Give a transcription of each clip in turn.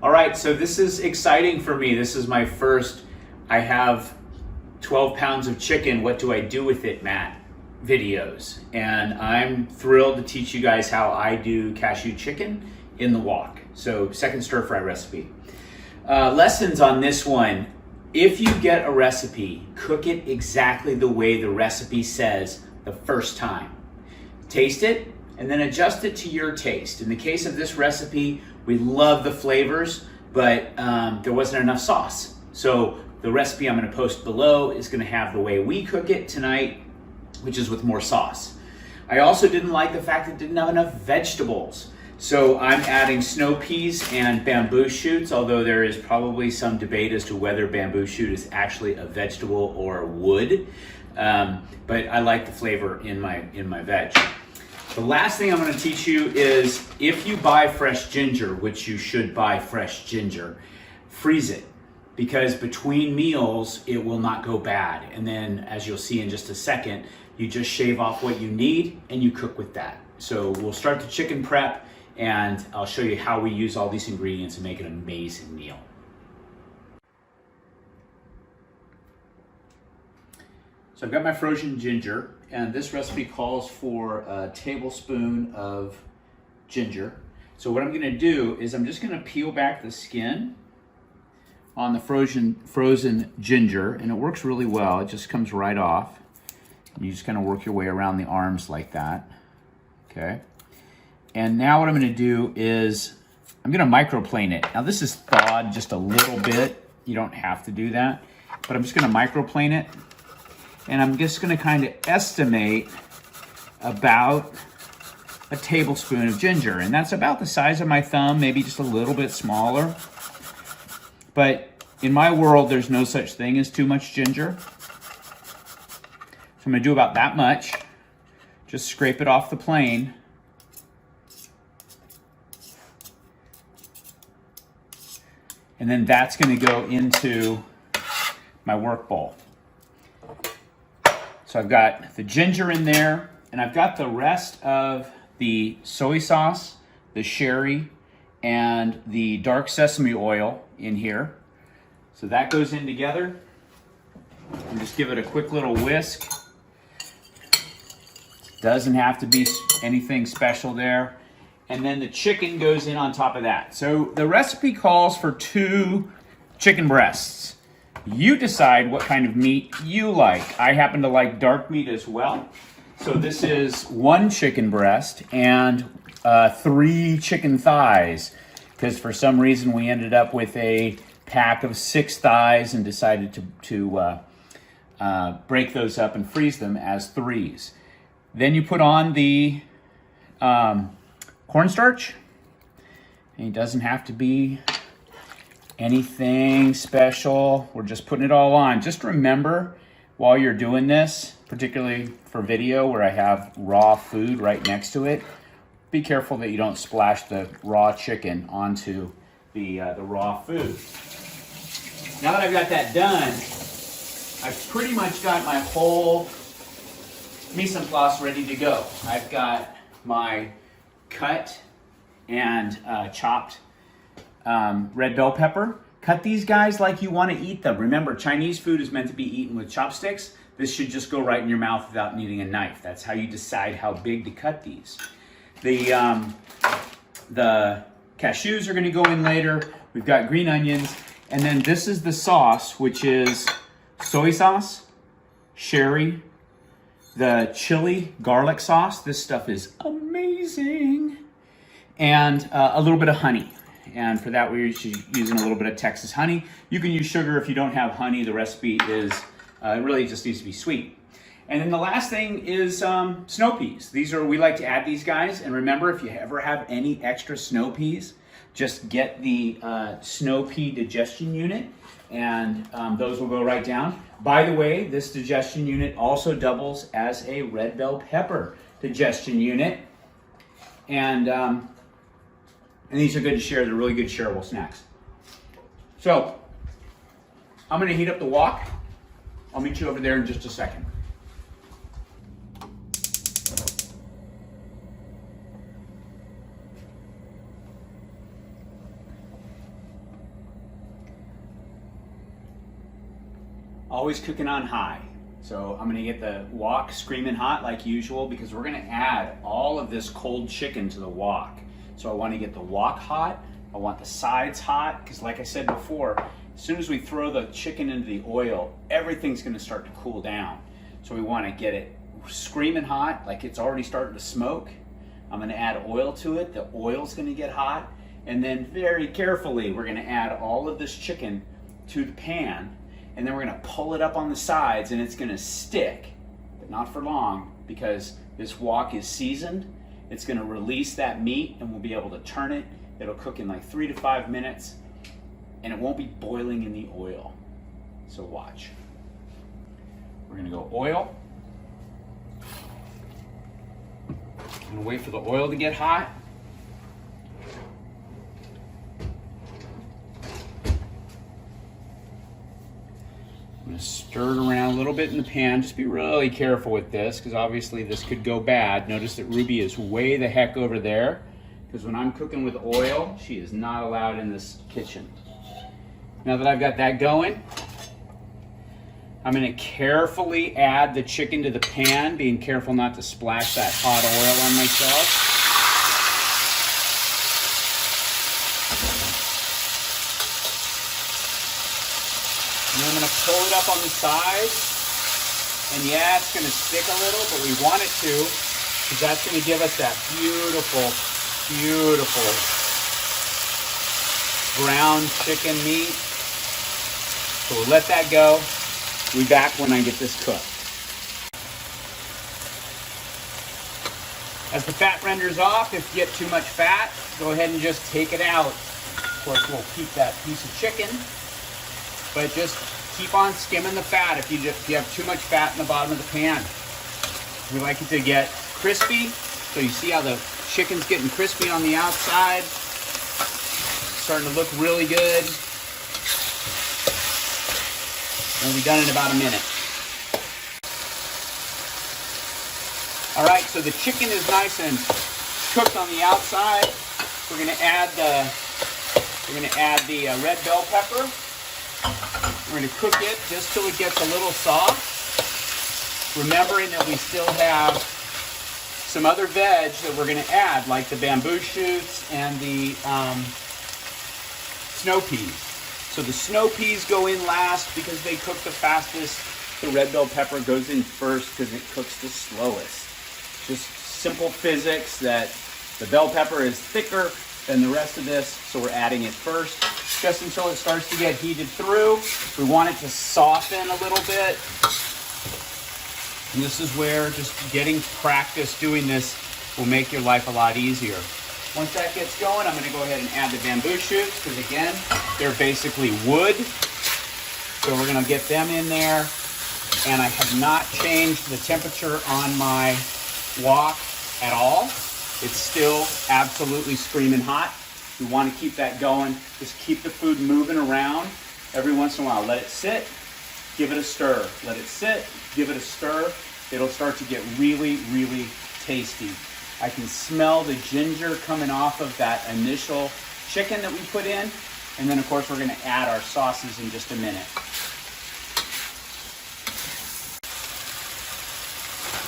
All right, so this is exciting for me. This is my first, I have 12 pounds of chicken, what do I do with it, Matt? Videos. And I'm thrilled to teach you guys how I do cashew chicken in the wok. So second stir fry recipe. Lessons on this one. If you get a recipe, cook it exactly the way the recipe says the first time. Taste it and then adjust it to your taste. In the case of this recipe, we love the flavors, but there wasn't enough sauce. So the recipe I'm gonna post below is gonna have the way we cook it tonight, which is with more sauce. I also didn't like the fact that it didn't have enough vegetables. So I'm adding snow peas and bamboo shoots, although there is probably some debate as to whether bamboo shoot is actually a vegetable or wood. But I like the flavor in my veg. The last thing I'm going to teach you is if you buy fresh ginger, which you should buy fresh ginger, freeze it, because between meals it will not go bad. And then, as you'll see in just a second, you just shave off what you need and you cook with that. So we'll start the chicken prep and I'll show you how we use all these ingredients and make an amazing meal. So I've got my frozen ginger, and this recipe calls for a tablespoon of ginger. So what I'm gonna do is I'm just gonna peel back the skin on the frozen ginger, and it works really well. It just comes right off. You just kind of work your way around the arms like that, okay? And now what I'm gonna do is I'm gonna microplane it. Now this is thawed just a little bit. You don't have to do that, but I'm just gonna microplane it. And I'm just gonna kind of estimate about a tablespoon of ginger. And that's about the size of my thumb, maybe just a little bit smaller. But in my world, there's no such thing as too much ginger. So I'm gonna do about that much. Just scrape it off the plane. And then that's gonna go into my work bowl. So I've got the ginger in there, and I've got the rest of the soy sauce, the sherry, and the dark sesame oil in here. So that goes in together. And just give it a quick little whisk. Doesn't have to be anything special there. And then the chicken goes in on top of that. So the recipe calls for 2 chicken breasts. You decide what kind of meat you like. I happen to like dark meat as well. So this is 1 chicken breast and 3 chicken thighs, because for some reason we ended up with a pack of 6 thighs and decided to break those up and freeze them as 3s. Then you put on the cornstarch. And it doesn't have to be anything special. We're just putting it all on. Just remember while you're doing this, particularly for video where I have raw food right next to it, be careful that you don't splash the raw chicken onto the raw food. Now that I've got that done, I've pretty much got my whole mise en place ready to go. I've got my cut and chopped red bell pepper. Cut these guys like you want to eat them. Remember, Chinese food is meant to be eaten with chopsticks. This should just go right in your mouth without needing a knife. That's how you decide how big to cut these. The cashews are going to go in later. We've got green onions. And then this is the sauce, which is soy sauce, sherry, the chili garlic sauce. This stuff is amazing. And a little bit of honey. And for that, we're using a little bit of Texas honey. You can use sugar if you don't have honey. The recipe is, it really just needs to be sweet. And then the last thing is snow peas. We like to add these guys. And remember, if you ever have any extra snow peas, just get the snow pea digestion unit, and those will go right down. By the way, this digestion unit also doubles as a red bell pepper digestion unit. And these are good to share. They're really good shareable snacks. So I'm going to heat up the wok. I'll meet you over there in just a second. always cooking on high. So I'm gonna get the wok screaming hot like usual because we're gonna add all of this cold chicken to the wok. So I wanna get the wok hot, I want the sides hot, because like I said before, as soon as we throw the chicken into the oil, everything's gonna start to cool down. So we wanna get it screaming hot, like it's already starting to smoke. I'm gonna add oil to it, the oil's gonna get hot, and then very carefully, we're gonna add all of this chicken to the pan, and then we're gonna pull it up on the sides, and it's gonna stick, but not for long, because this wok is seasoned. It's gonna release that meat, and we'll be able to turn it. It'll cook in like 3 to 5 minutes, and it won't be boiling in the oil. So watch. We're gonna go oil. I'm gonna wait for the oil to get hot. I'm gonna stir it around a little bit in the pan. Just be really careful with this, because obviously this could go bad. Notice that Ruby is way the heck over there, because when I'm cooking with oil, she is not allowed in this kitchen. Now that I've got that going, I'm gonna carefully add the chicken to the pan, being careful not to splash that hot oil on myself. And then I'm gonna pull it up on the side. And yeah, it's gonna stick a little, but we want it to, because that's gonna give us that beautiful, beautiful brown chicken meat. So we'll let that go. We'll be back when I get this cooked. As the fat renders off, if you get too much fat, go ahead and just take it out. Of course, we'll keep that piece of chicken, but just keep on skimming the fat if you have too much fat in the bottom of the pan. We like it to get crispy, so you see how the chicken's getting crispy on the outside. Starting to look really good. And we'll be done in about a minute. All right, so the chicken is nice and cooked on the outside. We're gonna add the red bell pepper. We're gonna cook it just till it gets a little soft. Remembering that we still have some other veg that we're gonna add, like the bamboo shoots and the snow peas. So the snow peas go in last because they cook the fastest. The red bell pepper goes in first because it cooks the slowest. Just simple physics that the bell pepper is thicker than the rest of this, so we're adding it first. Just until it starts to get heated through. We want it to soften a little bit. And this is where just getting practice doing this will make your life a lot easier. Once that gets going, I'm gonna go ahead and add the bamboo shoots, because again, they're basically wood. So we're gonna get them in there. And I have not changed the temperature on my wok at all. It's still absolutely screaming hot. We want to keep that going. Just keep the food moving around every once in a while. Let it sit, give it a stir. Let it sit, give it a stir. It'll start to get really, really tasty. I can smell the ginger coming off of that initial chicken that we put in. And then of course we're gonna add our sauces in just a minute.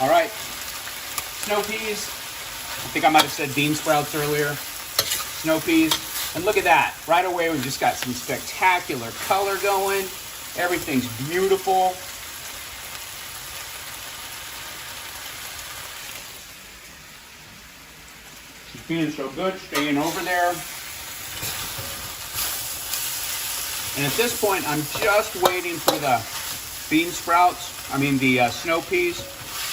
All right, snow peas. I think I might have said bean sprouts earlier. Snow peas. And look at that. Right away, we've just got some spectacular color going. Everything's beautiful. She's feeling so good, staying over there. And at this point, I'm just waiting for the bean sprouts, the snow peas,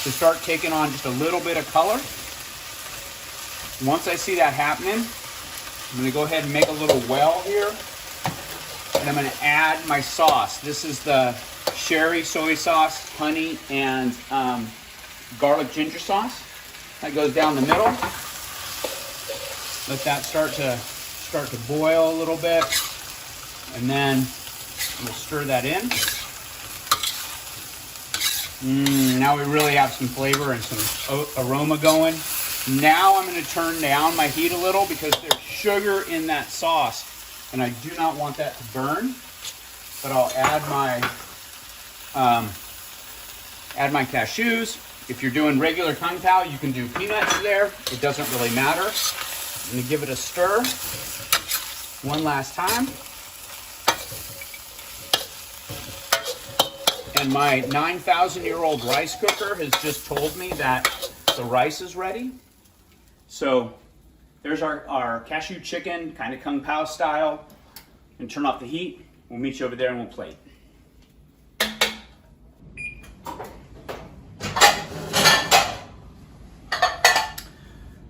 to start taking on just a little bit of color. Once I see that happening, I'm going to go ahead and make a little well here. And I'm going to add my sauce. This is the sherry soy sauce, honey, and garlic ginger sauce. That goes down the middle. Let that start to boil a little bit. And then we'll stir that in. Now we really have some flavor and some aroma going. Now I'm going to turn down my heat a little because there's sugar in that sauce, and I do not want that to burn. But I'll add my Add my cashews. If you're doing regular Kung Pao, you can do peanuts there. It doesn't really matter. I'm gonna give it a stir one last time. And my 9,000-year-old rice cooker has just told me that the rice is ready. So there's our cashew chicken, kind of Kung Pao style. And turn off the heat. We'll meet you over there and we'll plate.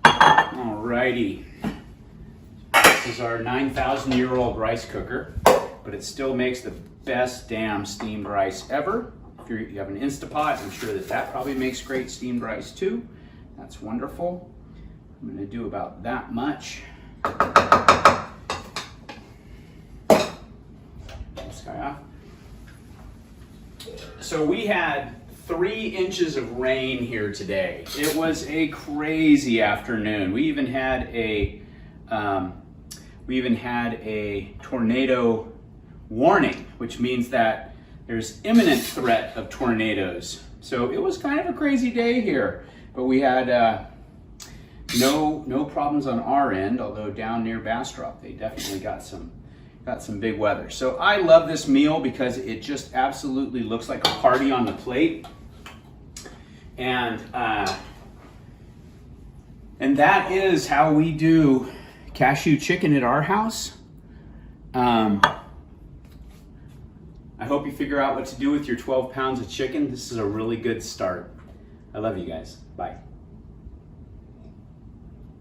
Alrighty. This is our 9,000-year-old rice cooker, but it still makes the best damn steamed rice ever. If you have an Instapot, I'm sure that probably makes great steamed rice too. That's wonderful. I'm going to do about that much. This guy off. So we had 3 inches of rain here today. It was a crazy afternoon. We even had a tornado warning, which means that there's imminent threat of tornadoes. So it was kind of a crazy day here, but we had no problems on our end, although down near Bastrop they definitely got some big weather. So I love this meal because it just absolutely looks like a party on the plate. And that is how we do cashew chicken at our house. I hope you figure out what to do with your 12 pounds of chicken. This is a really good start. I love you guys. Bye.